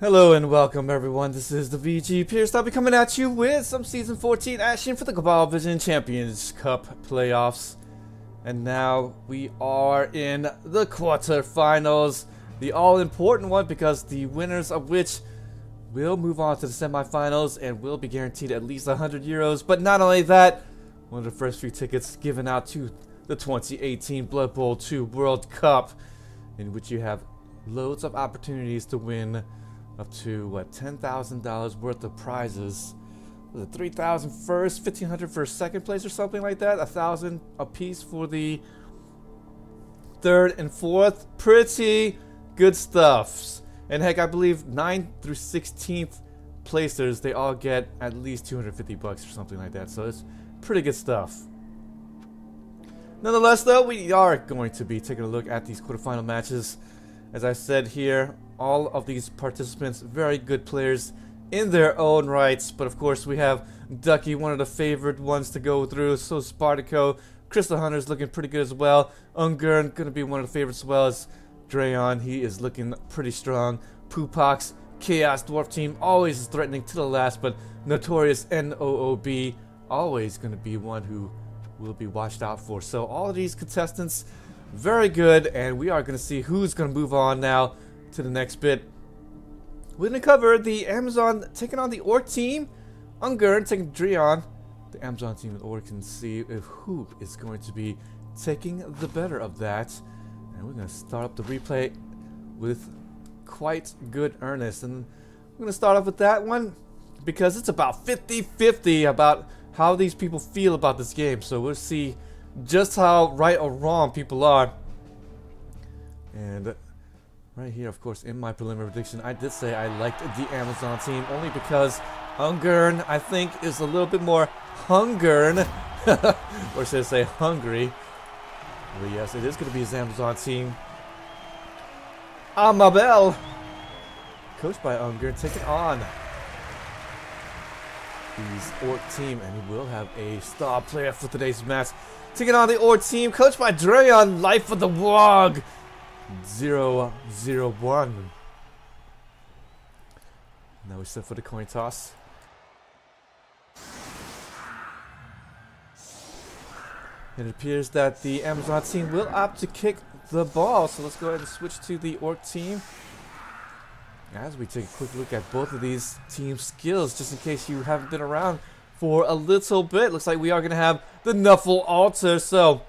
Hello and welcome everyone, this is the VG Purist. I'll be coming at you with some Season 14 action for the Global Vision Champions Cup playoffs. And now we are in the quarterfinals, the all-important one because the winners of which will move on to the semifinals and will be guaranteed at least 100 euros. But not only that, one of the first few tickets given out to the 2018 Blood Bowl 2 World Cup, in which you have loads of opportunities to win up to what, $10,000 worth of prizes. Was it 3,000 first, 1,500 for second place or something like that? 1,000 a piece for the third and fourth. Pretty good stuff. And heck, I believe 9th through 16th placers, they all get at least 250 bucks or something like that. So it's pretty good stuff. Nonetheless, though, we are going to be taking a look at these quarterfinal matches. As I said here, all of these participants, very good players in their own rights. But of course, we have Ducky, one of the favorite ones to go through. So Spartaco, Crystal Hunter's looking pretty good as well. Ungern going to be one of the favorites as well as Dreon. He is looking pretty strong. Pupax, Chaos Dwarf Team, always threatening to the last. But Notorious NOOB, always going to be one who will be watched out for. So all of these contestants, very good, and we are going to see who's going to move on now to the next bit. We're going to cover the Amazon taking on the Orc team, Ungern taking Dreon. The Amazon team with Orc, and see if who is going to be taking the better of that. And we're going to start up the replay with quite good earnest. And we're going to start off with that one because it's about 50-50 about how these people feel about this game. So we'll see just how right or wrong people are. And right here, of course, in my preliminary prediction, I did say I liked the Amazon team only because Ungern, I think, is a little bit more Hungern, or should I say hungry. But yes, it is going to be his Amazon team. Amabel, coached by Ungern, taking on the Orc team, and he will have a star player for today's match. Taking on the Orc team, coached by Dreon, Life of the Wog 001. Now we set for the coin toss. It appears that the Amazon team will opt to kick the ball, so let's go ahead and switch to the Orc team. As we take a quick look at both of these team skills, just in case you haven't been around for a little bit. Looks like we are going to have the Nuffle Altar, so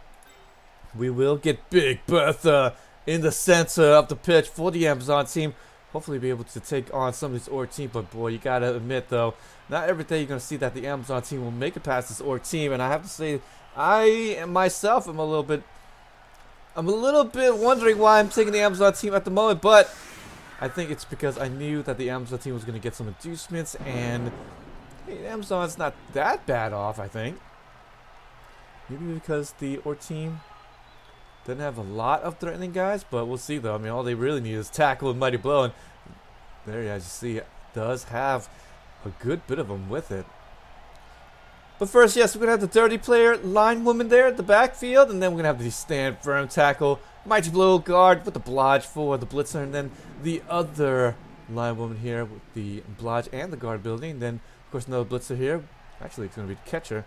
we will get Big Bertha in the center of the pitch for the Amazon team. Hopefully be able to take on some of this Orc team, but boy, you gotta admit though, not every day you're going to see that the Amazon team will make it past this Orc team, and I have to say, I myself am a little bit wondering why I'm taking the Amazon team at the moment, but I think it's because I knew that the Amazon team was going to get some inducements, and hey, Amazon's not that bad off, I think. Maybe because the Orc team doesn't have a lot of threatening guys, but we'll see though. I mean, all they really need is tackle and mighty blow, and there, as you see, it does have a good bit of them with it. But first, yes, we're going to have the dirty player line woman there at the backfield, and then we're going to have the stand firm tackle, mighty blow guard with the blodge for the blitzer, and then the other line woman here with the blodge and the guard ability, and then of course another blitzer here. Actually, it's going to be the catcher.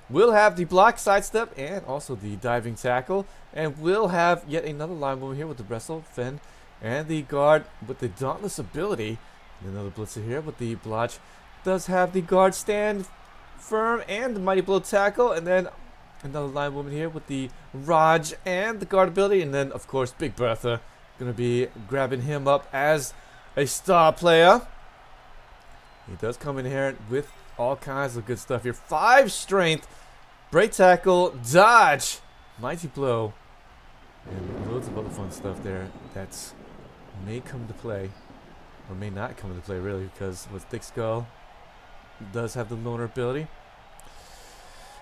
We'll have the block, sidestep, and also the diving tackle, and we'll have yet another line woman here with the wrestle, fend, and the guard with the dauntless ability. And another blitzer here with the blodge does have the guard stand firm and the mighty blow tackle, and then another line woman here with the Raj and the guard ability, and then of course Big Bertha gonna be grabbing him up as a star player. He does come in here with all kinds of good stuff here. 5 strength, break tackle, dodge, mighty blow, and loads of other fun stuff there that may come to play, or may not come into play really, because with Thick Skull does have the loner ability.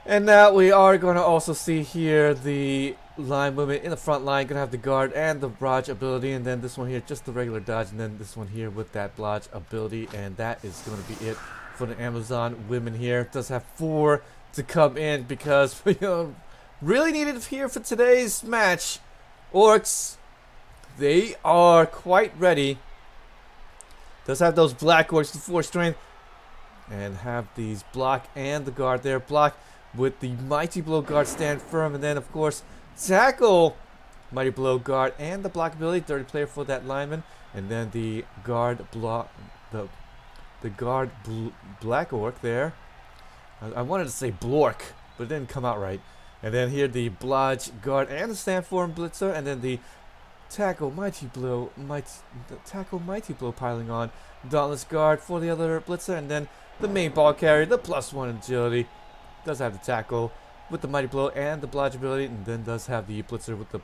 And now we are going to also see here the line movement in the front line, going to have the guard and the Raj ability, and then this one here just the regular dodge, and then this one here with that blodge ability, and that is going to be it for the Amazon women here. It does have 4 to come in because we really needed it here for today's match. Orcs, they are quite ready Does have those black orcs to 4 strength. And have these block and the guard there. Block with the Mighty Blow guard, stand firm. And then, of course, tackle Mighty Blow guard and the block ability. 30 player for that lineman. And then the guard block, the guard black orc there. I wanted to say Blork, but it didn't come out right. And then here the Blodge guard and the stand firm blitzer. And then the tackle Mighty Blow, tackle Mighty Blow piling on. Dauntless guard for the other blitzer. And then the main ball carrier, the +1 agility, does have the tackle with the Mighty Blow and the Blodge ability, and then does have the blitzer with the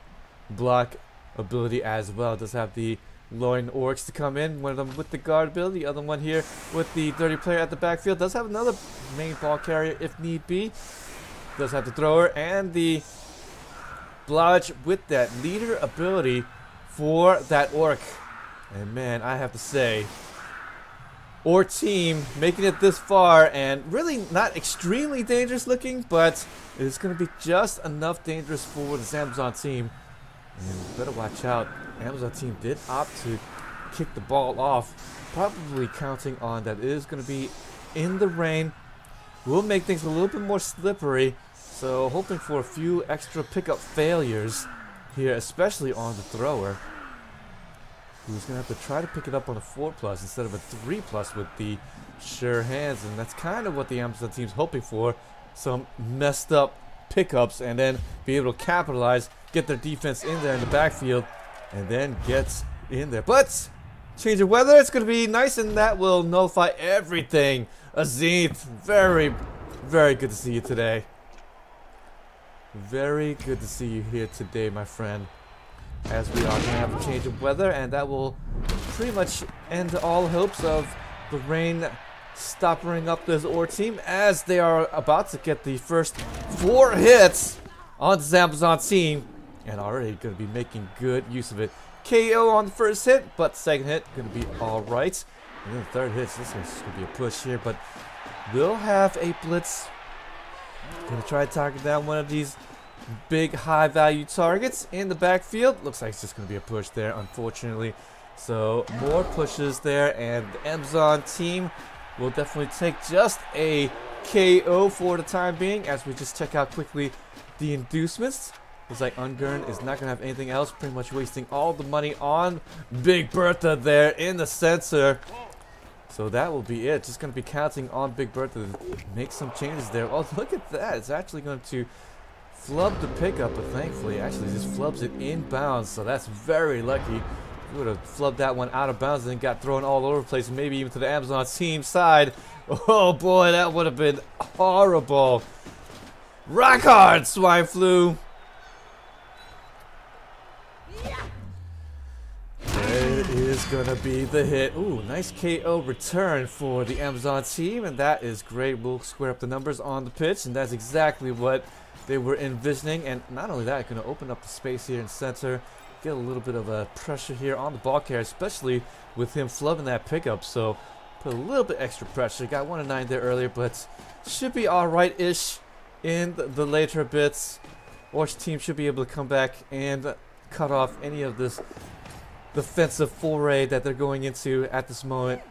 block ability as well. Does have the lowering orcs to come in, one of them with the guard ability, the other one here with the 30 player at the backfield. Does have another main ball carrier if need be. Does have the thrower and the Blodge with that leader ability for that orc. And man, I have to say, or team making it this far, and really not extremely dangerous looking, but it's going to be just enough dangerous for the Amazon team. And better watch out. Amazon team did opt to kick the ball off, probably counting on that it is going to be in the rain. Will make things a little bit more slippery, so hoping for a few extra pickup failures here, especially on the thrower, who's going to have to try to pick it up on a 4+ instead of a 3+ with the sure hands. And that's kind of what the Amazon team's hoping for. Some messed up pickups and then be able to capitalize, get their defense in there in the backfield, and then get in there. But change of weather, it's going to be nice, and that will nullify everything. Aziz, very, very good to see you today. Very good to see you here today, my friend. As we are going to have a change of weather, and that will pretty much end all hopes of the rain stopping up this Or team, as they are about to get the first 4 hits on the Amazon team, and already going to be making good use of it. KO on the first hit, but second hit going to be alright. And then the third hit, this is going to be a push here, but we'll have a blitz. Going to try to target down one of these big high value targets in the backfield. Looks like it's just going to be a push there, unfortunately. So more pushes there, and the Amazon team will definitely take just a KO for the time being, as we just check out quickly the inducements. Looks like Ungern is not going to have anything else, pretty much wasting all the money on Big Bertha there in the center. So that will be it. Just going to be counting on Big Bertha to make some changes there. Oh, look at that. It's actually going to flub the pickup, but thankfully actually just flubs it inbounds, so that's very lucky. If you would have flubbed that one out of bounds and then got thrown all over the place, and maybe even to the Amazon team side. Oh boy, that would have been horrible. Rock hard, swine flu. There is gonna be the hit. Ooh, nice KO return for the Amazon team, and that is great. We'll square up the numbers on the pitch, and that's exactly what they were envisioning. And not only that, going to open up the space here in center, get a little bit of a pressure here on the ball carrier, especially with him flubbing that pickup. So put a little bit extra pressure. Got 1 of 9 there earlier, but should be alright-ish in the later bits. Orch team should be able to come back and cut off any of this defensive foray that they're going into at this moment.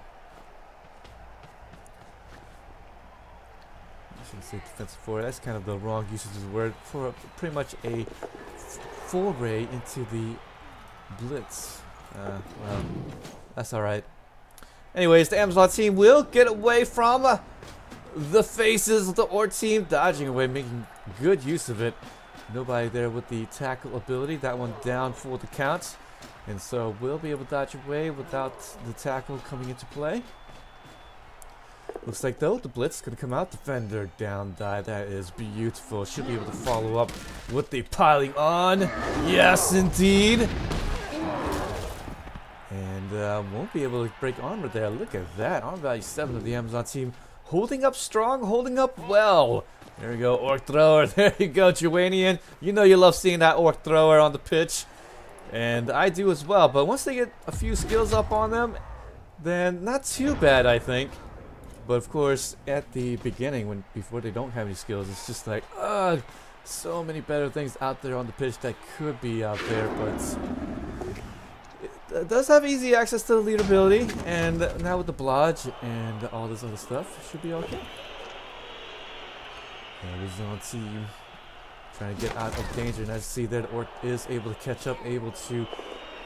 Say defensive foray, that's kind of the wrong usage of the word, for pretty much a foray into the blitz. Well, that's alright. Anyways, the Amazon team will get away from the faces of the Or team, dodging away, making good use of it. Nobody there with the tackle ability. That one down for the count, and so we'll be able to dodge away without the tackle coming into play. Looks like though the blitz is going to come out. Defender down die. That is beautiful. Should be able to follow up with the piling on. Yes, indeed. And won't be able to break armor there. Look at that. Armor value 7 of the Amazon team. Holding up strong, holding up well. There we go, Orc Thrower. There you go, Juanian. You know you love seeing that Orc Thrower on the pitch. And I do as well. But once they get a few skills up on them, then not too bad, I think. But of course, at the beginning, before they don't have any skills, it's just like, ugh, so many better things out there on the pitch that could be out there, but does have easy access to the lead ability, and now with the blodge and all this other stuff, should be okay. Arizona team trying to get out of danger, and as you see there, the Orc is able to catch up, able to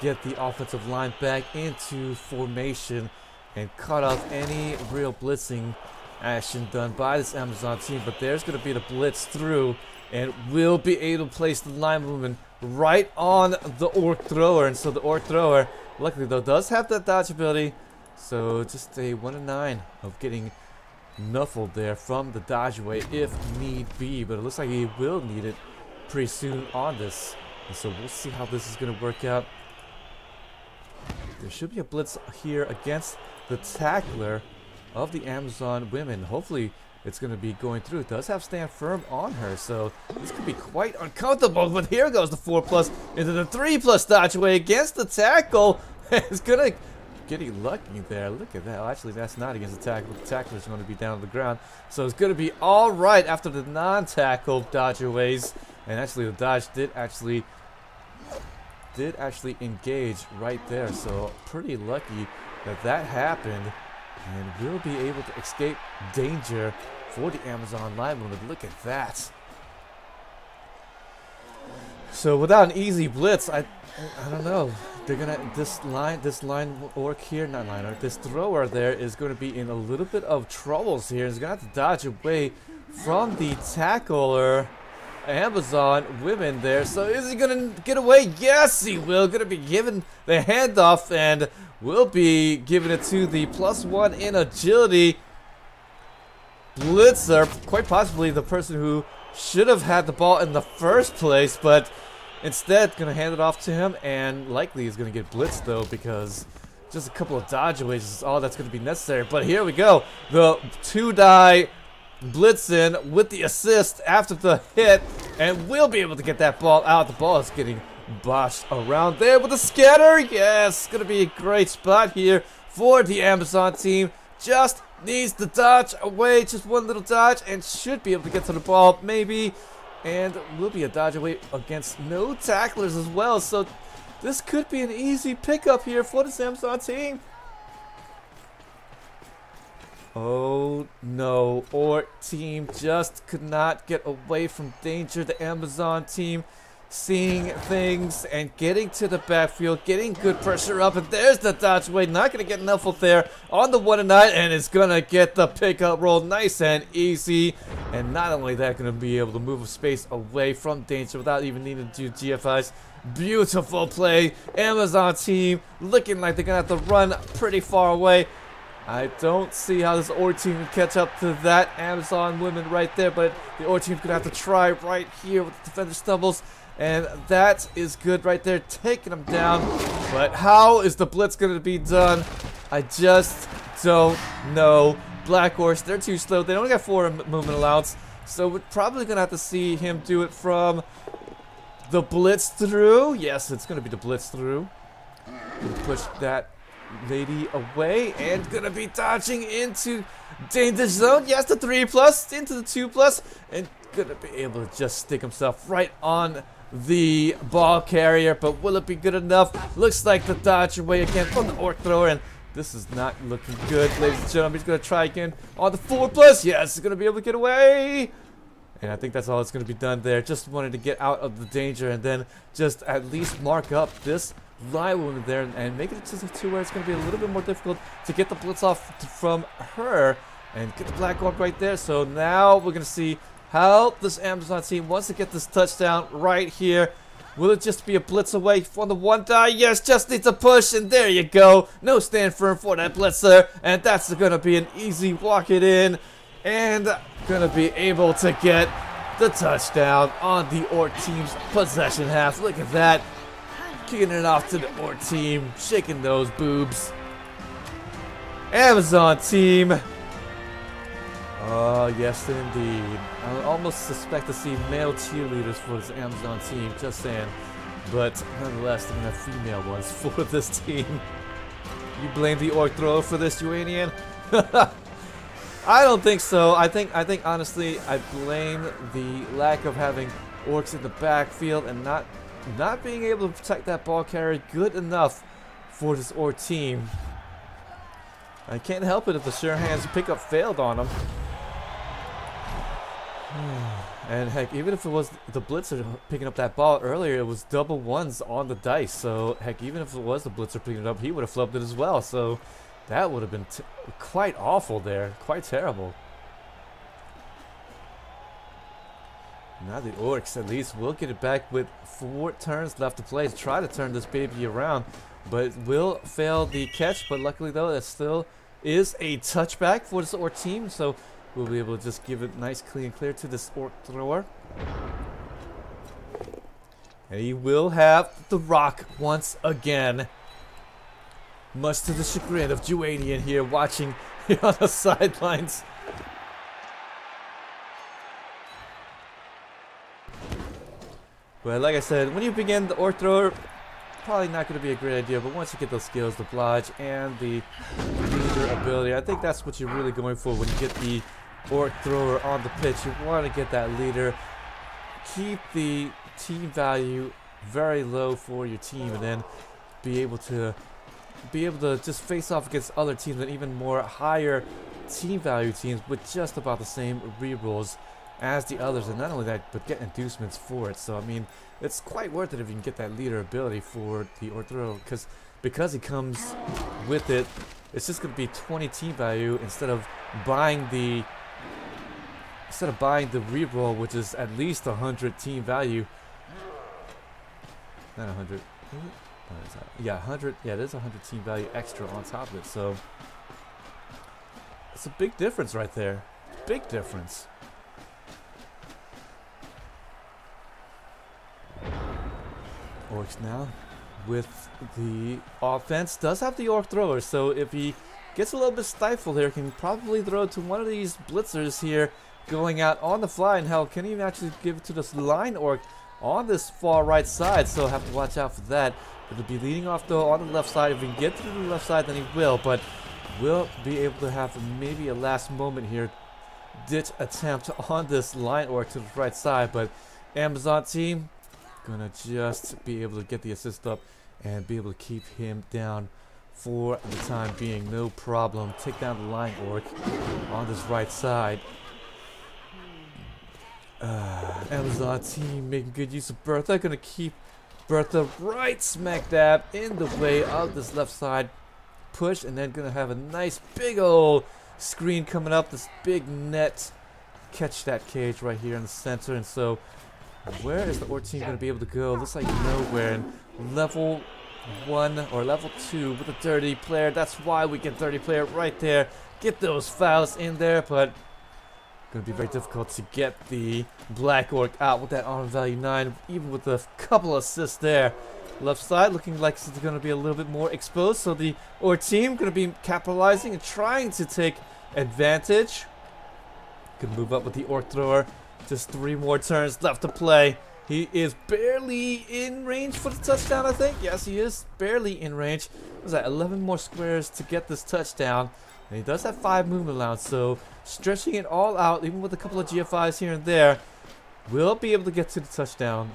get the offensive line back into formation and cut off any real blitzing action done by this Amazon team. But there's going to be the blitz through, and will be able to place the line movement right on the Orc thrower. And so the Orc thrower, luckily though, does have that dodge ability, so just a 1-9 of getting nuffled there from the dodge away if need be. But it looks like he will need it pretty soon on this, and so we'll see how this is going to work out. There should be a blitz here against the tackler of the Amazon women. Hopefully it's going to be going through. It does have stand firm on her, so this could be quite uncomfortable. But here goes the 4+ into the 3+ dodge away against the tackle. It's going to getting lucky there. Look at that. Oh, actually, that's not against the tackle. The tackle is going to be down on the ground, so it's going to be all right after the non-tackle dodge aways. And actually, the dodge did actually engage right there, so pretty lucky that that happened, and will be able to escape danger for the Amazon lineman. Look at that. So without an easy blitz, I don't know. They're gonna this line Orc here, not line Orc, this thrower there is going to be in a little bit of troubles here. He's gonna have to dodge away from the tackler Amazon women there. So is he gonna get away? Yes, he will. Gonna be given the handoff, and will be giving it to the +1 in agility blitzer, quite possibly the person who should have had the ball in the first place, but instead gonna hand it off to him, and likely is gonna get blitzed though, because just a couple of dodge aways is all that's gonna be necessary. But here we go, the 2-die blitzing with the assist after the hit, and we'll be able to get that ball out. The ball is getting botched around there with the scatter. Yes, gonna be a great spot here for the Amazon team. Just needs to dodge away, just one little dodge, and should be able to get to the ball maybe, and will be a dodge away against no tacklers as well. So this could be an easy pickup here for the Amazon team. Oh no, Orc team just could not get away from danger. The Amazon team seeing things and getting to the backfield, getting good pressure up, and there's the dodge away. Not going to get nuffled there on the 1-9, and it's going to get the pickup roll nice and easy. And not only that, going to be able to move space away from danger without even needing to do GFIs. Beautiful play. Amazon team looking like they're going to have to run pretty far away. I don't see how this Orc team can catch up to that Amazon women right there, but the Orc team's going to have to try right here with the defender stumbles. And that is good right there, taking them down. But how is the blitz going to be done? I just don't know. Black Horse, they're too slow. They only got 4 movement allowance. So we're probably going to have to see him do it from the blitz through. Yes, it's going to be the blitz through. Push that lady away, and going to be dodging into danger zone. Yes, the 3+, into the 2+, and going to be able to just stick himself right on the ball carrier. But will it be good enough? Looks like the dodge away again from the Orc thrower, and this is not looking good, ladies and gentlemen. He's going to try again on the 4+. Yes, he's going to be able to get away. And I think that's all that's going to be done there. Just wanted to get out of the danger, and then just at least mark up this line woman there, and make it to where it's going to be a little bit more difficult to get the blitz off from her and get the Black Orc right there. So now we're going to see how this Amazon team wants to get this touchdown right here. Will it just be a blitz away from the 1-die? Yes, just needs a push, and there you go. No stand firm for that blitzer, and that's going to be an easy walk it in, and going to be able to get the touchdown on the Orc team's possession half. Look at that. Kicking it off to the Orc team, shaking those boobs. Amazon team. Oh, yes indeed. I almost suspect to see male cheerleaders for this Amazon team, just saying. But nonetheless, they're going to have female ones for this team. You blame the Orc thrower for this, Uanian? I don't think so. I think honestly, I blame the lack of having Orcs in the backfield and not being able to protect that ball carrier good enough for this Orc team. I can't help it if the sure hands pickup failed on him. And heck, even if it was the blitzer picking up that ball earlier, it was double ones on the dice. So heck, even if it was the blitzer picking it up, he would have flubbed it as well. So that would have been quite awful there, quite terrible. Now the Orcs at least will get it back with 4 turns left to play to try to turn this baby around, but will fail the catch. But luckily though, it still is a touchback for this Orc team, so we'll be able to just give it nice, clean, and clear to this Orc thrower. And he will have the rock once again. Much to the chagrin of Juanian here, watching here on the sidelines. But like I said, when you begin the Orc thrower, probably not going to be a great idea, but once you get those skills, the blodge and the leader ability, I think that's what you're really going for when you get the Orc thrower on the pitch. You want to get that leader, keep the team value very low for your team, and then be able to just face off against other teams and even more higher team value teams with just about the same rerolls as the others. And not only that, but get inducements for it. So I mean, it's quite worth it if you can get that leader ability for the Orc thrower, because he comes with it. It's just going to be 20 team value instead of buying the reroll, which is at least 100 team value. Not 100. Yeah, 100. Yeah, there's 100 team value extra on top of it. So it's a big difference right there. Big difference. Orcs now with the offense does have the Orc thrower, so if he gets a little bit stifled here, can probably throw to one of these blitzers here going out on the fly. And hell, can he even actually give it to this line Orc on this far right side? So have to watch out for that. It'll be leading off though on the left side. If he can get to the left side, then he will, but will be able to have maybe a last moment here ditch attempt on this line Orc to the right side. But Amazon team gonna just be able to get the assist up and be able to keep him down for the time being. No problem. Take down the line Orc on this right side. Amazon team making good use of Bertha. Gonna keep Bertha right smack dab in the way of this left side push, and then gonna have a nice big old screen coming up. This big net. Catch that cage right here in the center. And so where is the Orc team going to be able to go? Looks like nowhere. And level 1 or level 2 with a dirty player. That's why we get dirty player right there. Get those fouls in there, but going to be very difficult to get the Black Orc out with that armor value 9, even with a couple assists there. Left side looking like it's going to be a little bit more exposed, so the Orc team going to be capitalizing and trying to take advantage. Can move up with the Orc thrower. Just 3 more turns left to play. He is barely in range for the touchdown, I think. Yes, he is barely in range. There's that 11 more squares to get this touchdown. And he does have 5 movement allowance, so stretching it all out, even with a couple of GFIs here and there, will be able to get to the touchdown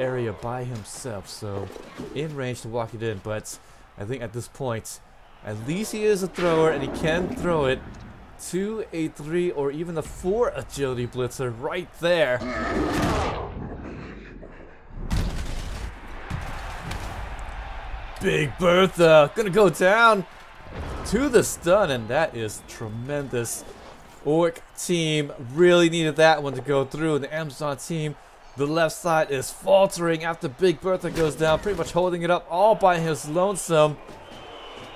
area by himself. So in range to walk it in, but I think at this point, at least he is a thrower and he can throw it to a 3 or even a 4 agility blitzer right there. Big Bertha gonna go down to the stun, and that is tremendous. Orc team really needed that one to go through, and the Amazon team, the left side is faltering after Big Bertha goes down, pretty much holding it up all by his lonesome.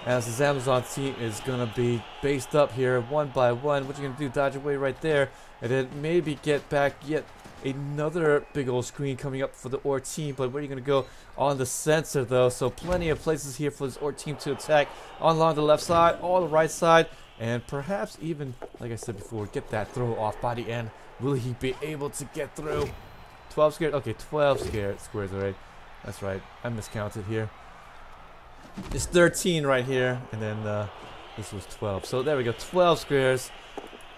As his Amazon team is going to be based up here one by one. What you're going to do, dodge away right there, and then maybe get back yet another big old screen coming up for the Orc team. But where are you going to go on the sensor though? So plenty of places here for this Orc team to attack along the left side, all the right side, and perhaps even, like I said before, get that throw off by the end. Will he be able to get through? 12 squares? Okay, 12 squares, alright. That's right, I miscounted here. It's 13 right here, and then this was 12. So there we go, 12 squares.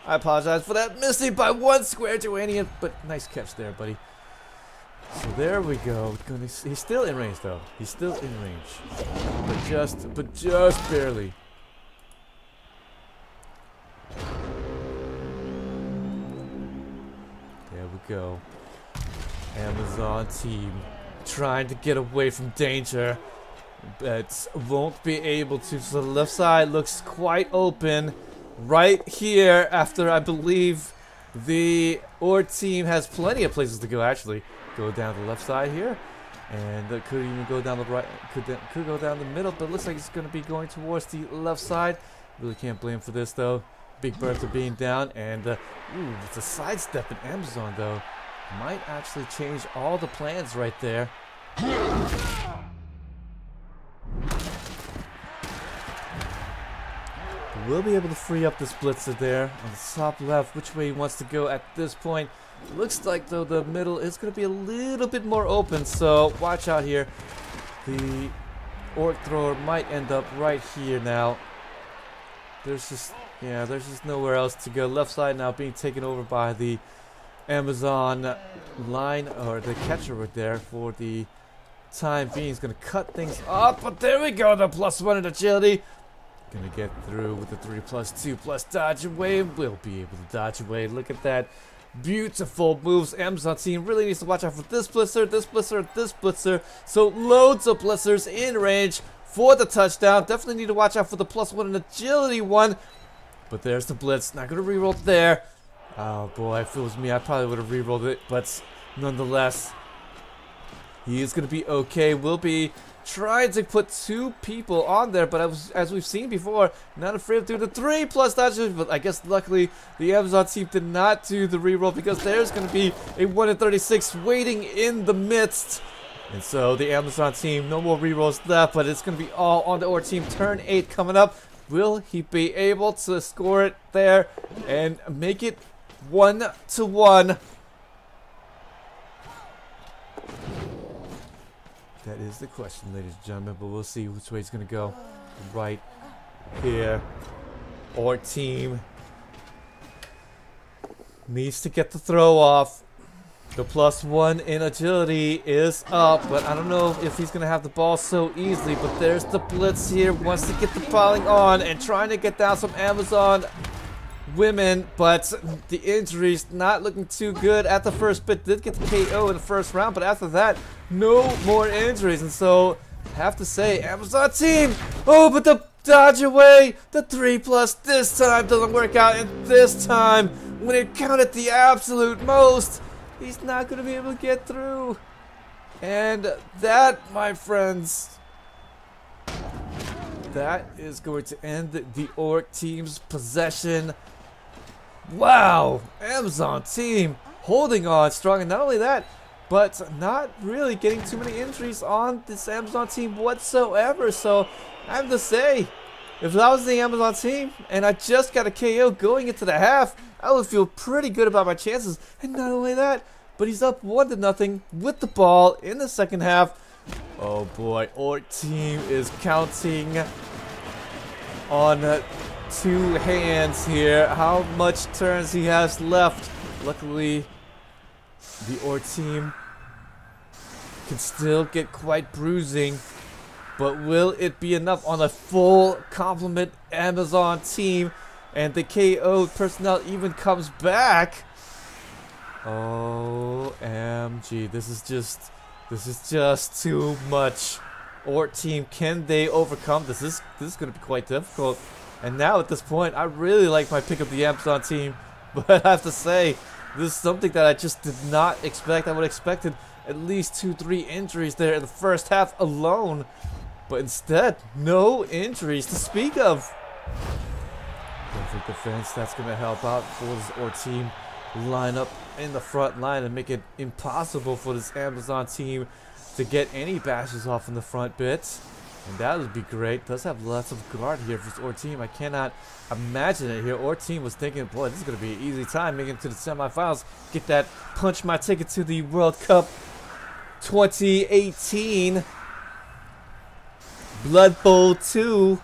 I apologize for that. Missing by 1 square, Joannian, but nice catch there, buddy. So there we go. He's still in range though. He's still in range, but just barely. There we go. Amazon team trying to get away from danger, but won't be able to. So the left side looks quite open right here after I believe the Ord team has plenty of places to go actually. Go down the left side here, and could even go down the right, could go down the middle, but it looks like it's going to be going towards the left side. Really can't blame for this though. Big Bertha being down, and ooh, it's a sidestep in Amazon though. Might actually change all the plans right there. We'll be able to free up this blitzer there on the top left, which way he wants to go at this point. Looks like though the middle is going to be a little bit more open, so watch out here. The orc thrower might end up right here now. There's just nowhere else to go. Left side now being taken over by the Amazon line, or the catcher right there for the time being. He's going to cut things up, but there we go, the +1 in agility. Gonna get through with the 3+2+ dodge away. We'll be able to dodge away. Look at that. Beautiful moves. Amazon team really needs to watch out for this blitzer, this blitzer, this blitzer. So loads of blitzers in range for the touchdown. Definitely need to watch out for the +1 in agility one. But there's the blitz. Not gonna reroll it there. Oh boy, if it was me, I probably would have rerolled it. But nonetheless, he is gonna be okay. Will be trying to put 2 people on there, but as we've seen before, not afraid of doing the 3+ dodges. But I guess luckily the Amazon team did not do the reroll, because there's going to be a 1 in 36 waiting in the midst. And so the Amazon team, no more rerolls left, but it's going to be all on the Ord team. Turn 8 coming up. Will he be able to score it there and make it 1-1? That is the question, ladies and gentlemen, but we'll see which way it's going to go. Right here. Our team needs to get the throw off. The +1 in agility is up, but I don't know if he's going to have the ball so easily. But there's the blitz here. Wants to get the piling on and trying to get down some Amazon women, but the injuries not looking too good at the first bit. Did get the KO in the first round, but after that, no more injuries. And so, have to say, Amazon team, oh, but the dodge away, the 3+ this time doesn't work out, and this time, when it counted the absolute most, he's not going to be able to get through. And that, my friends, that is going to end the Orc team's possession. Wow, Amazon team holding on strong, and not only that, but not really getting too many injuries on this Amazon team whatsoever. So I have to say, if I was the Amazon team and I just got a KO going into the half, I would feel pretty good about my chances. And not only that, but he's up 1-0 with the ball in the second half. Oh boy, Orc team is counting on 2 hands here how much turns he has left. Luckily, the Orc team can still get quite bruising, but will it be enough on a full complement Amazon team? And the KO personnel even comes back. OMG, this is just too much. Orc team, can they overcome this? This is going to be quite difficult. And now at this point, I really like my pick of the Amazon team, but I have to say, this is something that I just did not expect. I would have expected at least 2-3 injuries there in the first half alone, but instead, no injuries to speak of. Perfect defense, that's going to help out for this Orc team. Line up in the front line and make it impossible for this Amazon team to get any bashes off in the front bit. And that would be great. Does have lots of guard here for this Orc team. I cannot imagine it here. Orc team was thinking, boy, this is going to be an easy time making it to the semifinals. Get that, punch my ticket to the World Cup 2018. Blood Bowl 2.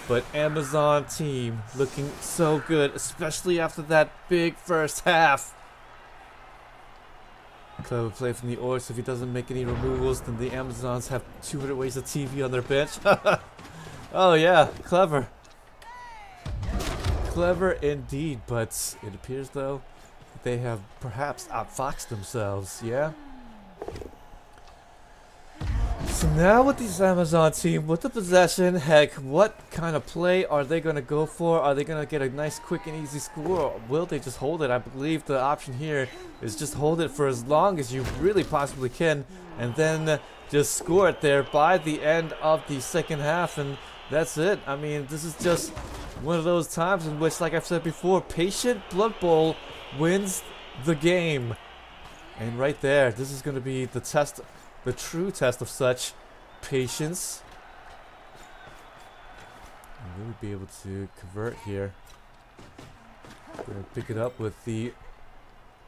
But Amazon team looking so good, especially after that big first half. Clever play from the Orcs. If he doesn't make any removals, then the Amazons have 200 ways of TV on their bench. Oh yeah, clever. Clever indeed, but it appears though they have perhaps outfoxed themselves, yeah? So now with this Amazon team, with the possession, heck, what kind of play are they going to go for? Are they going to get a nice, quick, and easy score? Or will they just hold it? I believe the option here is just hold it for as long as you really possibly can, and then just score it there by the end of the second half, and that's it. I mean, this is just one of those times in which, like I've said before, patient Blood Bowl wins the game. And right there, this is going to be the test, the true test of such patience. And really be able to convert here. Gonna pick it up with the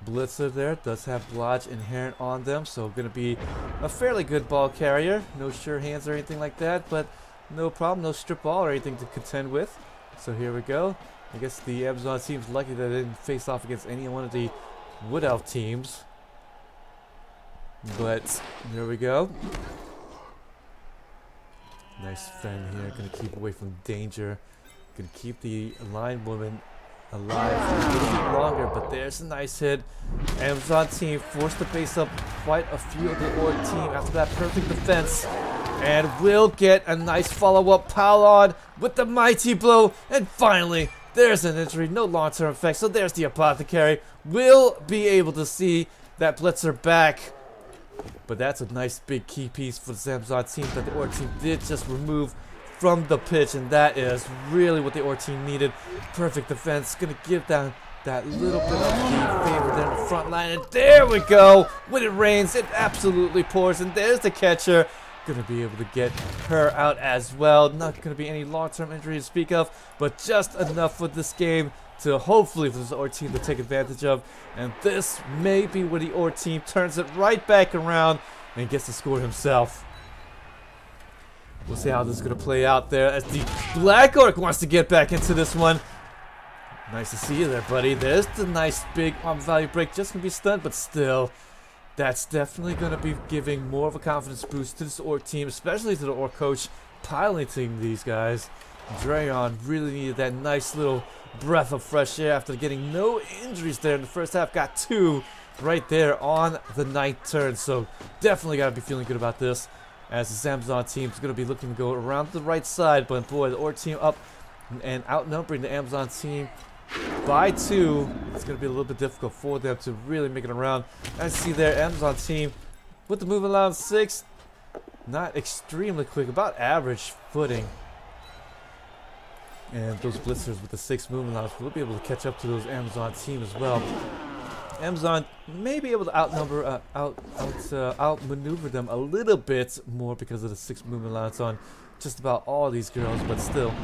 blitzer there. Does have blodge inherent on them, so gonna be a fairly good ball carrier. No sure hands or anything like that, but no problem, no strip ball or anything to contend with. So here we go. I guess the Amazon team's lucky that they didn't face off against any one of the Wood Elf teams. But there we go. Nice fend here. Gonna keep away from danger. Gonna keep the line woman alive for a little bit longer. But there's a nice hit. Amazon team forced to base up quite a few of the Orc team after that perfect defense. And will get a nice follow-up pile on with the mighty blow. And finally, there's an injury. No long-term effect. So there's the apothecary. Will be able to see that blitzer back. But that's a nice big key piece for the Amazon team that the Orc team did just remove from the pitch. And that is really what the Orc team needed. Perfect defense. Going to give them that little bit of the favor there in the front line. And there we go. When it rains, it absolutely pours. And there's the catcher. Going to be able to get her out as well. Not going to be any long-term injury to speak of, but just enough for this game to hopefully for this Orc team to take advantage of. And this may be where the Orc team turns it right back around and gets the score himself. We'll see how this is going to play out there as the Black Orc wants to get back into this one. Nice to see you there, buddy. There's the nice big arm value break. Just going to be stunned, but still. That's definitely going to be giving more of a confidence boost to this Orc team, especially to the Orc coach piloting these guys. Dreon really needed that nice little breath of fresh air after getting no injuries there in the first half. Got 2 right there on the 9th turn, so definitely got to be feeling good about this as this Amazon team is going to be looking to go around the right side. But boy, the Orc team up and outnumbering the Amazon team by 2. It's going to be a little bit difficult for them to really make it around. As you see there, Amazon team with the movement allowance 6, not extremely quick, about average footing. And those blitzers with the 6 movement allowance will be able to catch up to those Amazon team as well. Amazon may be able to outmaneuver them a little bit more because of the 6 movement allowance on just about all these girls, but still,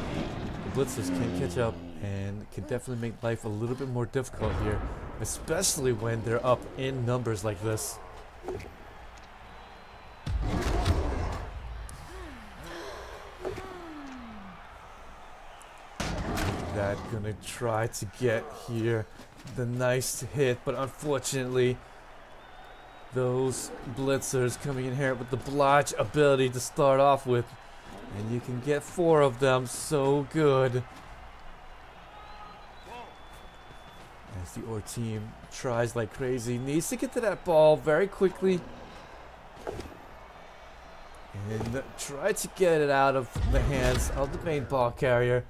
the blitzers can catch up and can definitely make life a little bit more difficult here, especially when they're up in numbers like this. That gonna try to get here the nice hit, but unfortunately those blitzers coming in here with the blodge ability to start off with, and you can get 4 of them. So good. As the Orc team tries like crazy, needs to get to that ball very quickly and try to get it out of the hands of the main ball carrier.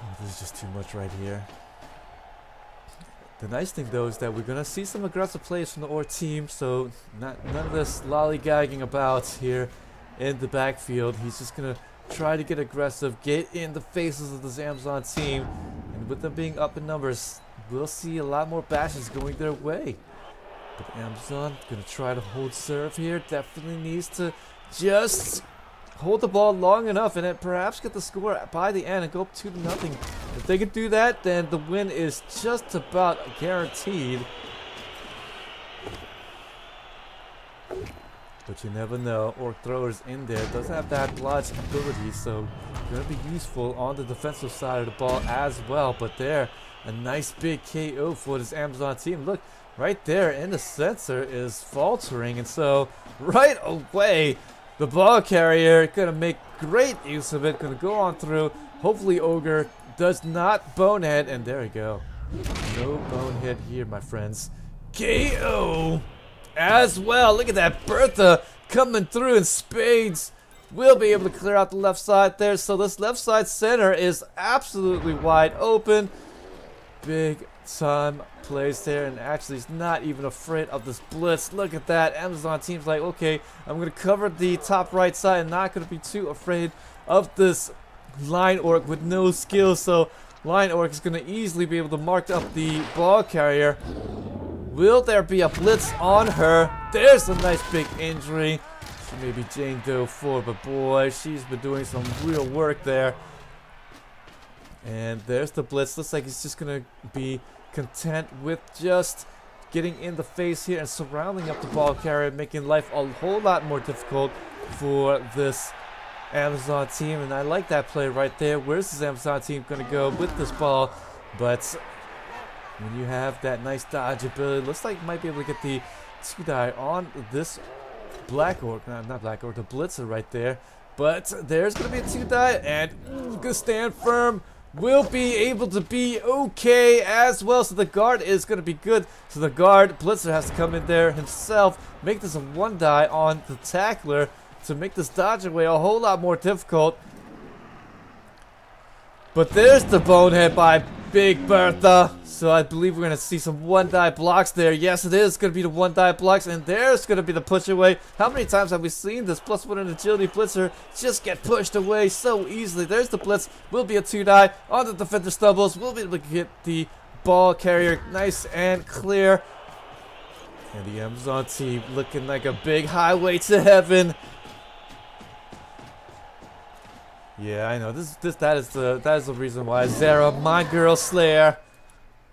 Oh, this is just too much right here. The nice thing though is that we're gonna see some aggressive plays from the Orc team, so none of this lollygagging about here in the backfield. He's just gonna try to get aggressive, get in the faces of this Amazon team, and with them being up in numbers, we'll see a lot more bashes going their way. But Amazon gonna try to hold serve here. Definitely needs to just hold the ball long enough and then perhaps get the score by the end and go up 2-0. If they can do that, then the win is just about guaranteed. But you never know. Orc Thrower's in there. Does have that blodge ability, so gonna be useful on the defensive side of the ball as well. But there, a nice big KO for this Amazon team. Look, right there in the sensor is faltering, and so right away, the ball carrier gonna make great use of it. Gonna go on through. Hopefully Ogre does not bonehead, and there we go. No bonehead here, my friends. KO as well. Look at that, Bertha coming through in spades. We'll be able to clear out the left side there. So this left side center is absolutely wide open. Big time plays there, and actually is not even afraid of this blitz. Look at that. Amazon team's like, okay, I'm going to cover the top right side and not going to be too afraid of this line orc with no skill. So line orc is going to easily be able to mark up the ball carrier. Will there be a blitz on her? There's a nice big injury. She may be Jane Doe 4, but boy, she's been doing some real work there. And there's the blitz. Looks like he's just going to be content with just getting in the face here and surrounding up the ball carrier, making life a whole lot more difficult for this Amazon team. And I like that play right there. Where's this Amazon team going to go with this ball? But when you have that nice dodge ability, looks like you might be able to get the 2-die on this Black Orc. Not Black Orc, the Blitzer right there. But there's going to be a 2-die, and going to stand firm. Will be able to be okay as well. So the guard is going to be good. So the guard, Blitzer, has to come in there himself, make this a 1-die on the tackler to make this dodge away a whole lot more difficult. But there's the bonehead by Big Bertha. So I believe we're going to see some 1-die blocks there. Yes, it is going to be the 1-die blocks. And there's going to be the push away. How many times have we seen this +1 in agility blitzer just get pushed away so easily? There's the blitz. Will be a 2-die on the defender stumbles. We'll be able to get the ball carrier nice and clear. And the Amazon team looking like a big highway to heaven. Yeah, I know. That is the reason why Zara, my girl Slayer.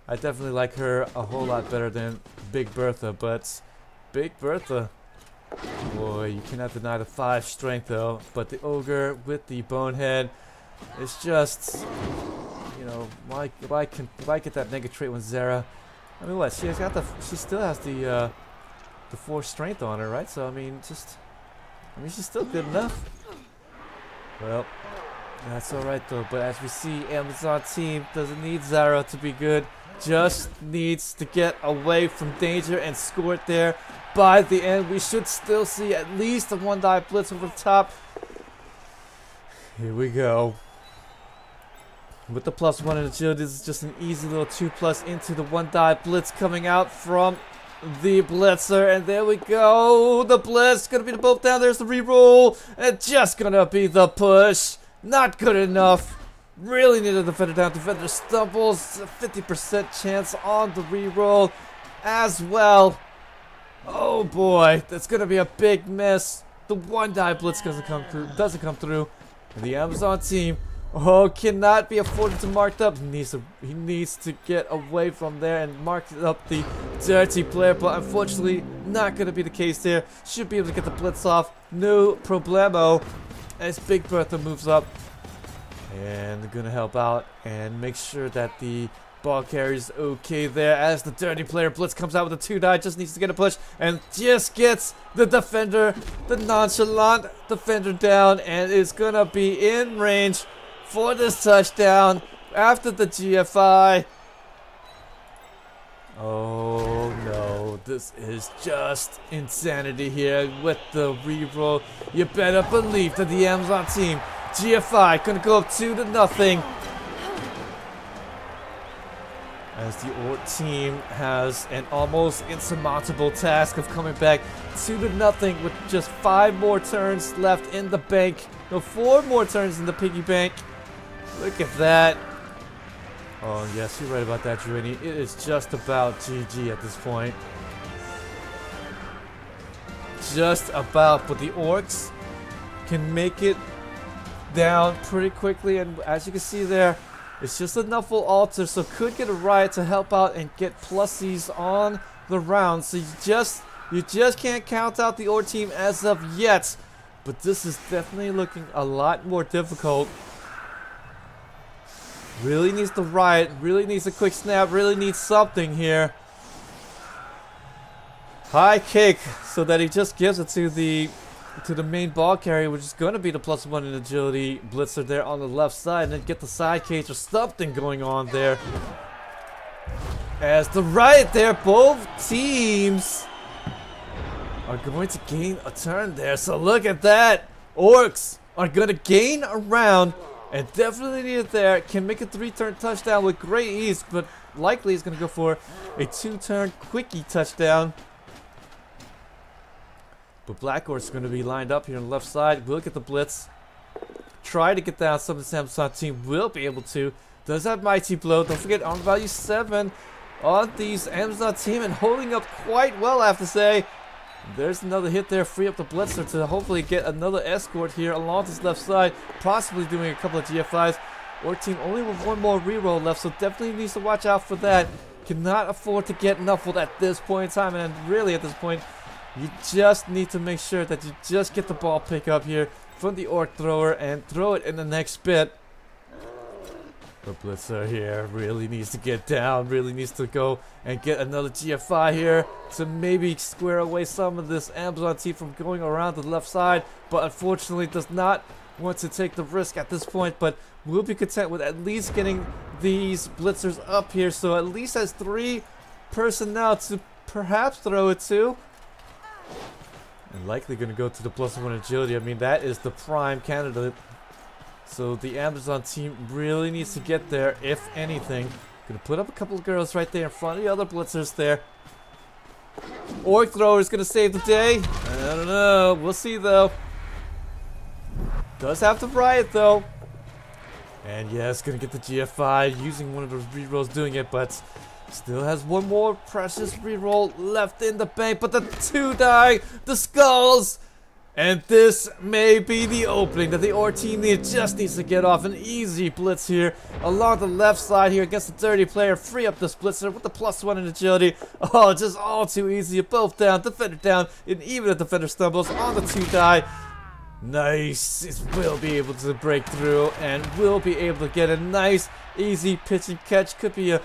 I definitely like her a whole lot better than Big Bertha, but Big Bertha, boy, you cannot deny the 5 strength though. But the Ogre with the bonehead, it's just, you know, why get that negative trait when Zara? I mean, what? She still has the 4 strength on her, right? So I mean, she's still good enough. Well, that's alright though, but as we see, Amazon team doesn't need Zara to be good, just needs to get away from danger and score it there. By the end, we should still see at least a 1-die blitz over the top. Here we go. With the +1 in agility, this is just an easy little 2+ into the 1-die blitz coming out from the Blitzer, and there we go. The blitz gonna be the both down. There's the reroll, and just gonna be the push. Not good enough. Really need a defender down. Defender stumbles. 50% chance on the reroll as well. Oh boy, that's gonna be a big miss. The 1-die blitz doesn't come through. And the Amazon team, cannot be afforded to mark up. He needs to get away from there and mark up the dirty player, but unfortunately not going to be the case there. Should be able to get the blitz off, no problemo, as Big Bertha moves up. And they're going to help out and make sure that the ball carrier's okay there as the dirty player blitz comes out with a 2-die, just needs to get a push and just gets the defender, the nonchalant defender down, and is going to be in range for this touchdown after the GFI. Oh no, this is just insanity here with the reroll. You better believe that the Amazon team, GFI, gonna go up 2-0. As the Orc team has an almost insurmountable task of coming back 2-0 with just 5 more turns left in the bank. No, 4 more turns in the piggy bank. Look at that. Oh, yes, you're right about that, Dreon. It is just about GG at this point. Just about, but the Orcs can make it down pretty quickly, and as you can see there, it's just a Nuffle altar, so could get a riot to help out and get plusies on the round. So you just You just can't count out the Orc team as of yet. But this is definitely looking a lot more difficult. Really needs the riot, really needs a quick snap, really needs something here. High kick so that he just gives it to the main ball carrier, which is going to be the +1 in agility blitzer there on the left side, and then get the side cage or something going on there. As the riot there, both teams are going to gain a turn there. So look at that. Orcs are going to gain a round and definitely need it there. Can make a 3-turn touchdown with great ease, but likely is going to go for a 2-turn quickie touchdown. But Black Orc's going to be lined up here on the left side. Will get the blitz. Try to get down some of the Samsung team. Will be able to. Does have Mighty Blow. Don't forget armor value 7 on these Amazon team and holding up quite well, I have to say. There's another hit there. Free up the blitzer to hopefully get another escort here along this left side. Possibly doing a couple of GFIs. Orc team only with one more reroll left, so definitely needs to watch out for that. Cannot afford to get knuffled at this point in time, and really at this point, you just need to make sure that you just get the ball pick up here from the Orc thrower and throw it in the next bit. The blitzer here really needs to get down, really needs to go and get another GFI here to maybe square away some of this Amazon team from going around the left side, but unfortunately does not want to take the risk at this point, but will be content with at least getting these blitzers up here, so at least has 3 personnel to perhaps throw it to. And likely going to go to the +1 agility. I mean, that is the prime candidate. So the Amazon team really needs to get there, if anything. Gonna put up a couple of girls right there in front of the other blitzers there. Orc thrower is gonna save the day. I don't know. We'll see though. Does have to riot though. And yes, gonna get the GFI using one of those rerolls doing it, but still has one more precious reroll left in the bank. But the 2 die, the skulls. And this may be the opening that the Orc team just needs to get off. An easy blitz here along the left side here against the dirty player. Free up this blitzer with the +1 in agility. Oh, just all too easy. Both down, defender down, and even if defender stumbles on the 2 die. Nice. It will be able to break through and will be able to get a nice, easy pitch and catch. Could be a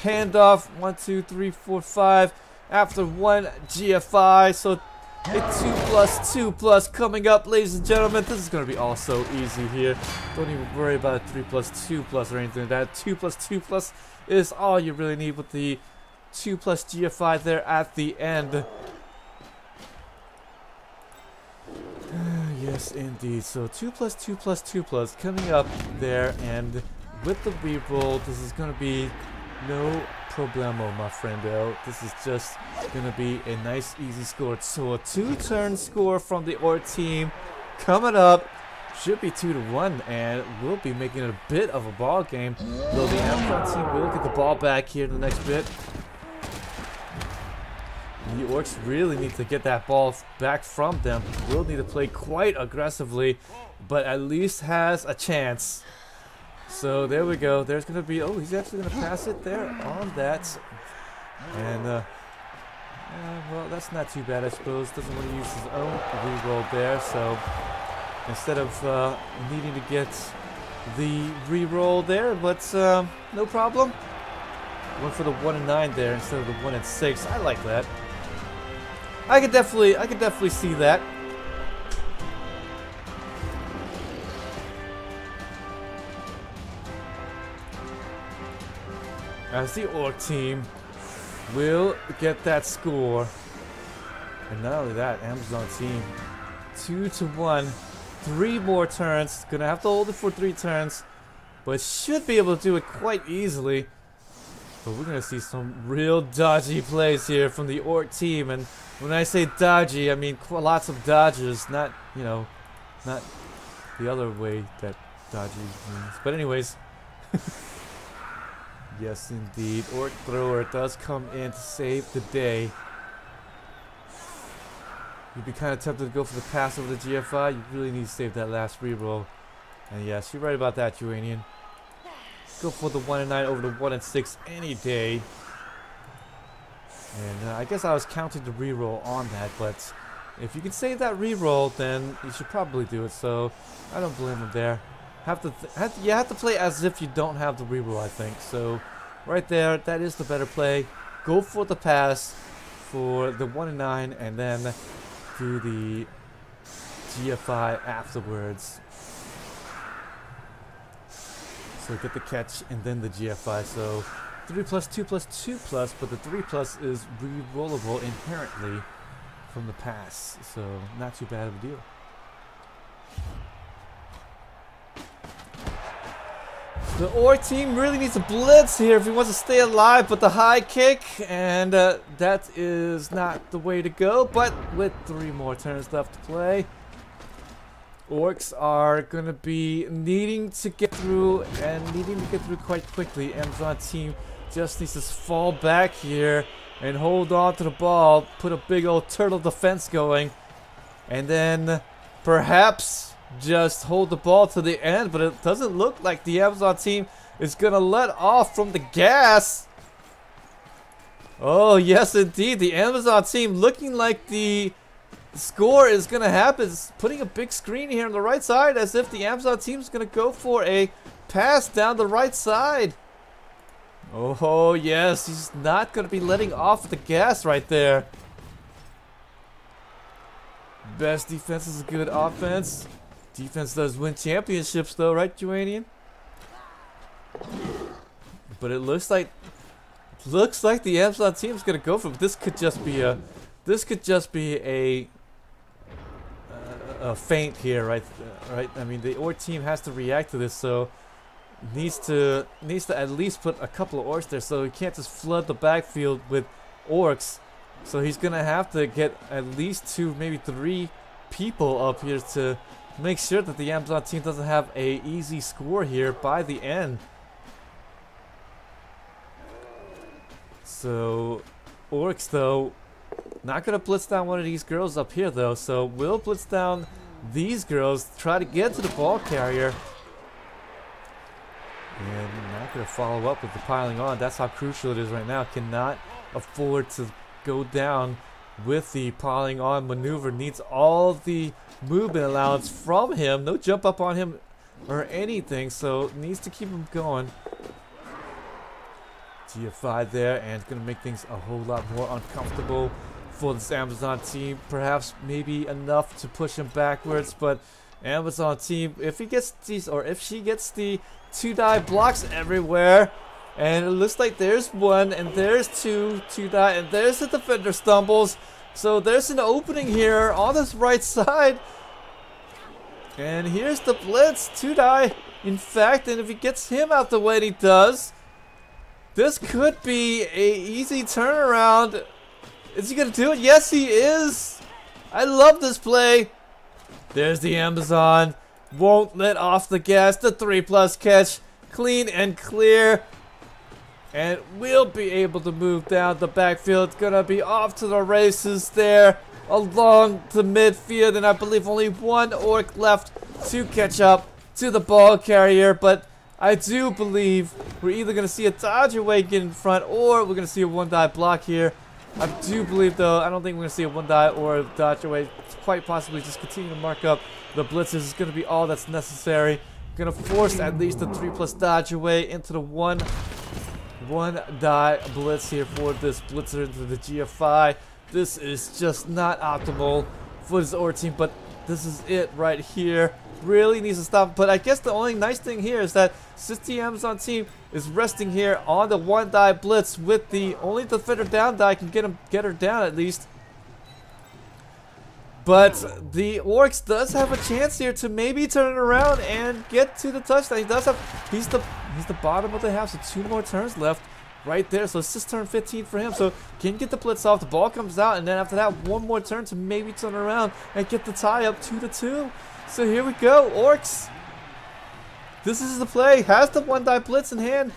handoff. 1, 2, 3, 4, 5 after 1 GFI. So a 2+2+ coming up, ladies and gentlemen. This is going to be all so easy here. Don't even worry about a 3+2+ or anything like that. 2+2+ is all you really need with the 2+ GFI there at the end. Yes, indeed. So 2+2+2+ coming up there, and with the reroll, this is going to be no problemo, my friendo. This is just gonna be a nice easy score. So a 2-turn score from the Orc team coming up. Should be 2-1, and we'll be making it a bit of a ball game. Though the Amazon team will get the ball back here in the next bit. The Orcs really need to get that ball back from them. Will need to play quite aggressively, but at least has a chance. So there we go. There's going to be... Oh, he's actually going to pass it there on that. And, well, that's not too bad, I suppose. Doesn't want to use his own reroll there. So instead of needing to get the reroll there, but no problem. Went for the 1 and 9 there instead of the 1 and 6. I like that. I could definitely see that. As the Orc team will get that score. And not only that, Amazon team 2-1. 3 more turns. Gonna have to hold it for 3 turns, but should be able to do it quite easily. But we're gonna see some real dodgy plays here from the Orc team. And when I say dodgy, I mean lots of dodges, not, you know, not the other way that dodgy means. But anyways. Yes, indeed. Orc thrower does come in to save the day. You'd be kind of tempted to go for the pass over the GFI. You really need to save that last reroll. And yes, you're right about that, Uranian. Go for the 1 and 9 over the 1 and 6 any day. And I guess I was counting the reroll on that, but if you can save that reroll, then you should probably do it. So I don't blame him there. You have to play as if you don't have the reroll, I think. So right there, that is the better play. Go for the pass for the 1-9, and then do the GFI afterwards. So get the catch and then the GFI. So 3+, 2+, 2+, but the 3+ is re-rollable inherently from the pass. So not too bad of a deal. The Orc team really needs a blitz here if he wants to stay alive, but the high kick, and that is not the way to go. But with 3 more turns left to play, Orcs are going to be needing to get through, and needing to get through quite quickly. Amazon team just needs to fall back here and hold on to the ball, put a big old turtle defense going, and then perhaps just hold the ball to the end. But it doesn't look like the Amazon team is going to let off from the gas. Oh, yes, indeed. The Amazon team looking like the score is going to happen. It's putting a big screen here on the right side as if the Amazon team is going to go for a pass down the right side. Oh, yes. He's not going to be letting off the gas right there. Best defense is a good offense. Defense does win championships though, right, Juanian? But it looks like the Amazon team is gonna go for it. This could just be a feint here, right? Right. I mean, the Orc team has to react to this, so needs to at least put a couple of Orcs there. So he can't just flood the backfield with Orcs. So he's gonna have to get at least 2, maybe 3 people up here to make sure that the Amazon team doesn't have a easy score here by the end. So Orcs though, not gonna blitz down one of these girls up here though. So we'll blitz down these girls, try to get to the ball carrier, and not gonna follow up with the piling on. That's how crucial it is right now. Cannot afford to go down with the piling on maneuver. Needs all the movement allowance from him. No jump up on him or anything, so needs to keep him going. GFI there, and it's going to make things a whole lot more uncomfortable for this Amazon team. Perhaps maybe enough to push him backwards, but Amazon team, if he gets these, or if she gets the 2-die blocks everywhere, and it looks like there's 1, and there's 2-die, and there's the defender stumbles. So there's an opening here on this right side. And here's the blitz, 2-die, in fact, and if he gets him out the way he does, this could be a easy turnaround. Is he gonna do it? Yes, he is. I love this play. There's the Amazon. Won't let off the gas. The 3+ catch. Clean and clear. And we'll be able to move down the backfield. It's gonna be off to the races there along the midfield, and I believe only 1 Orc left to catch up to the ball carrier. But I do believe we're either gonna see a dodge away get in front, or we're gonna see a 1-die block here. I do believe though, I don't think we're gonna see a 1-die or a dodge away. Quite possibly just continue to mark up the blitzes is gonna be all that's necessary. Gonna force at least the 3+ dodge away into the 1-die blitz here for this blitzer into the GFI. This is just not optimal for this Orc team, but this is it right here. Really needs to stop. But I guess the only nice thing here is that since the Amazon team is resting here on the 1-die blitz with the only defender down die can get her down at least. But the Orcs does have a chance here to maybe turn it around and get to the touchdown. He does have, he's the bottom of the half, so 2 more turns left right there. So it's just turn 15 for him. So can get the blitz off, the ball comes out, and then after that 1 more turn to maybe turn around and get the tie up 2-2. So here we go, Orcs. This is the play. Has the 1-die blitz in hand.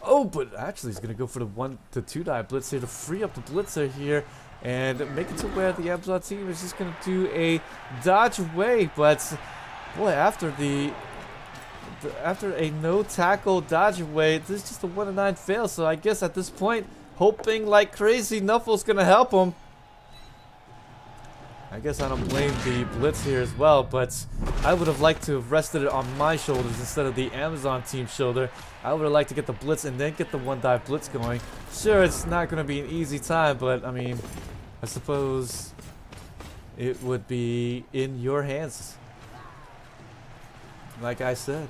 Oh, but actually he's gonna go for the 1 to 2-die blitz here to free up the blitzer here and make it to where the Amazon team is just gonna do a dodge away. But boy, after a no tackle dodge away, this is just a 1-9 fail. So I guess at this point hoping like crazy Nuffle's gonna help him. I guess I don't blame the blitz here as well, but I would have liked to have rested it on my shoulders instead of the Amazon team's shoulder. I would have liked to get the blitz and then get the one dive blitz going. Sure, it's not going to be an easy time, but I mean, I suppose it would be in your hands. Like I said.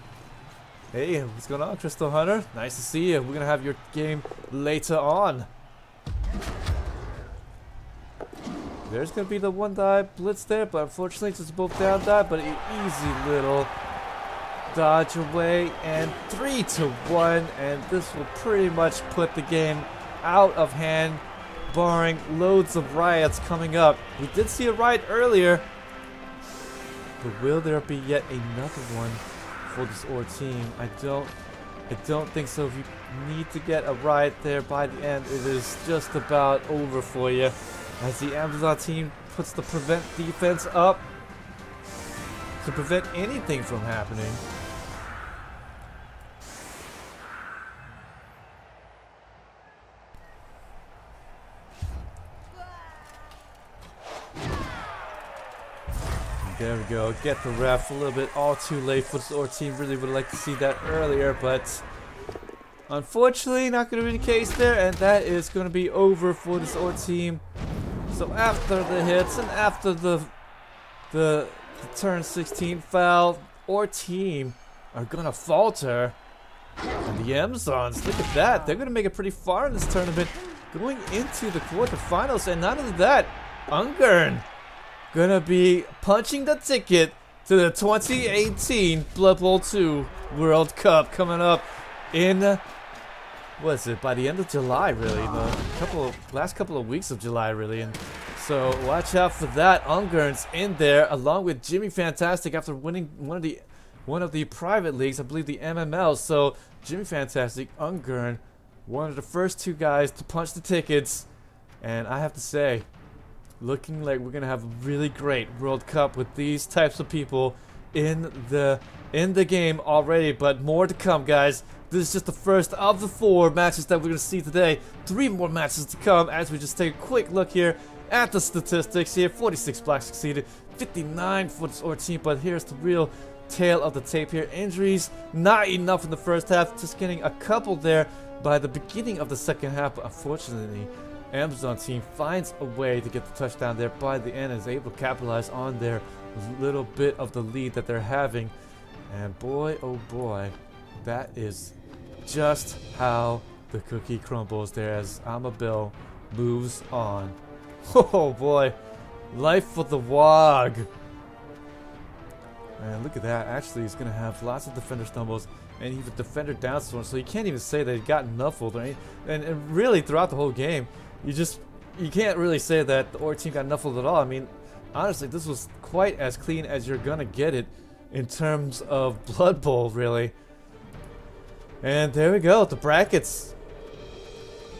Hey, what's going on, Crystal Hunter? Nice to see you. We're going to have your game later on. There's going to be the one dive blitz there, but unfortunately it's just both down dive, but an easy little dodge away, and 3-1, and this will pretty much put the game out of hand, barring loads of riots coming up. We did see a riot earlier, but will there be yet another one for this OR team? I don't think so. If you need to get a riot there by the end, it is just about over for you. As the Amazon team puts the prevent defense up to prevent anything from happening. And there we go. Get the ref a little bit all too late for this OR team. Really would like to see that earlier, but unfortunately not going to be the case there, and that is going to be over for this OR team. So after the hits and after the turn 16 foul, OR team are gonna falter. And the Amazons, look at that, they're gonna make it pretty far in this tournament, going into the quarterfinals. And not only that, Ungern gonna be punching the ticket to the 2018 Blood Bowl 2 World Cup coming up in, what is it, by the end of July, really, the last couple of weeks of July, really. And so watch out for that. Ungern's in there along with Jimmy Fantastic after winning one of the private leagues, I believe the MML. So Jimmy Fantastic, Ungern, one of the first two guys to punch the tickets, and I have to say, looking like we're gonna have a really great World Cup with these types of people in the game already, but more to come, guys. This is just the first of the 4 matches that we're going to see today. 3 more matches to come as we just take a quick look here at the statistics here. 46 blacks succeeded, 59 for this OR team, but here's the real tail of the tape here. Injuries, not enough in the first half, just getting a couple there by the beginning of the second half, but unfortunately, Amazon team finds a way to get the touchdown there by the end and is able to capitalize on their little bit of the lead that they're having. And boy, oh boy, that is just how the cookie crumbles there as Amabil moves on. Oh boy, life for the Wog. And look at that, actually he's going to have lots of defender stumbles and even defender downstorm, so you can't even say that he got nuffled. Right? And really throughout the whole game, you can't really say that the OR team got nuffled at all. I mean, honestly, this was quite as clean as you're going to get it in terms of Blood Bowl, really. And there we go, the brackets.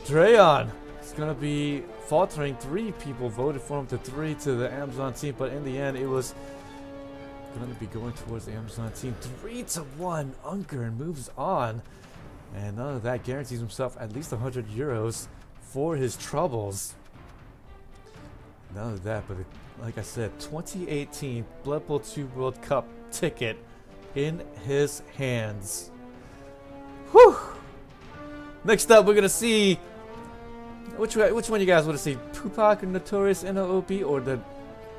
Dreon is going to be faltering. 3 people voted for him to 3 to the Amazon team, but in the end it was going to be going towards the Amazon team. 3-1, Ungern moves on. And none of that guarantees himself at least 100 euros for his troubles. None of that, but like I said, 2018 Blood Bowl 2 World Cup ticket in his hands. Whew! Next up, we're gonna see which one you guys want to see, Pupak and Notorious NOOP or the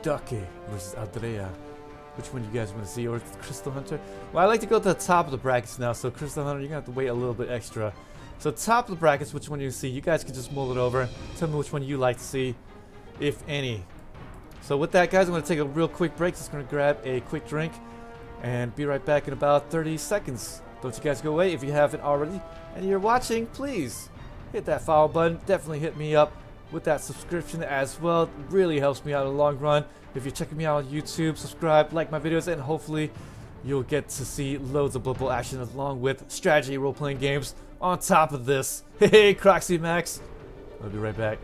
Ducky versus Andrea. Which one you guys want to see, or Crystal Hunter? Well, I like to go to the top of the brackets now, so Crystal Hunter, you're gonna have to wait a little bit extra. So top of the brackets, which one you see? You guys can just mull it over. Tell me which one you like to see, if any. So with that, guys, I'm gonna take a real quick break. Just gonna grab a quick drink and be right back in about 30 seconds. Don't you guys go away if you haven't already. And you're watching, please hit that follow button. Definitely hit me up with that subscription as well. It really helps me out in the long run. If you're checking me out on YouTube, subscribe, like my videos, and hopefully you'll get to see loads of Blood Bowl action along with strategy role-playing games on top of this. Hey, Croxy Max. I'll be right back.